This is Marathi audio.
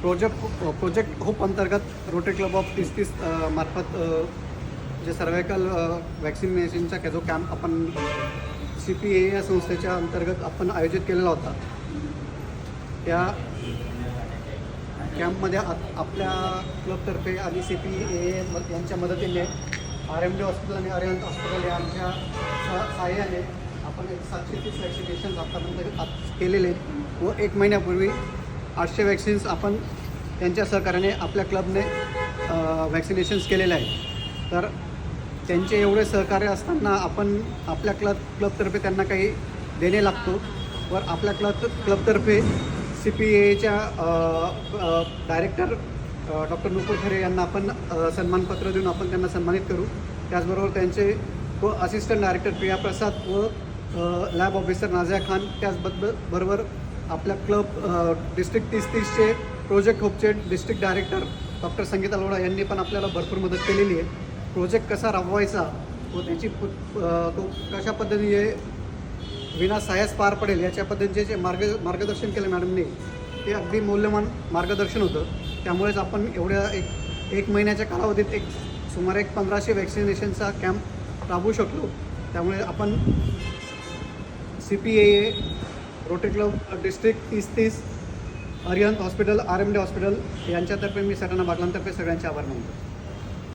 प्रोजेक्ट होप अंतर्गत रोटरी क्लब ऑफ 30 मार्फत जे सर्वायकल वॅक्सिनेशनचा जो कॅम्प आपण CPA या संस्थेच्या अंतर्गत आपण आयोजित केलेला होता. त्या कॅम्पमध्ये आपल्या क्लबतर्फे आणि CPA यांच्या मदतीने RMD हॉस्पिटल आणि अरिहंत हॉस्पिटल यांच्या सहाय्याने आपण 730 वॅक्सिनेशन्स आत्तापर्यंत केलेले आहेत व 1 महिन्यापूर्वी 800 वॅक्सिन्स आपण त्यांच्या सहकार्याने आपल्या क्लबने वॅक्सिनेशन्स केलेले आहे. तर त्यांचे एवढे सहकार्य असताना आपण आपल्या क्लबतर्फे त्यांना काही देणे लागतो व आपल्या क्लबतर्फे CPAच्या डायरेक्टर डॉक्टर नुपूर खरे यांना आपण सन्मानपत्र देऊन आपण त्यांना सन्मानित करू. त्याचबरोबर त्यांचे व असिस्टंट डायरेक्टर प्रिया प्रसाद व लॅब ऑफिसर नाझिया खान, त्याचबरोबर आपल्या क्लब डिस्ट्रिक्ट 30चे प्रोजेक्ट होपचे district director doctor Sangeeta Lodha यांनी पण आपल्याला भरपूर मदत केलेली आहे. प्रोजेक्ट कसा राबवायचा व त्याची तो कशा पद्धतीने विनासायास पार पडेल याच्या पद्धतीचे जे मार्गदर्शन केलं मॅडमने, ते अगदी मौल्यवान मार्गदर्शन होतं. त्यामुळेच आपण एवढ्या एक महिन्याच्या कालावधीत सुमारे 1500 वॅक्सिनेशनचा कॅम्प राबवू शकलो. त्यामुळे आपण CPA rotary club district 30 Arihant hospital RMD hospital यांच्यातर्फे मी सटाणा बागलांतर्फे सगळ्यांचे आभार मानतो.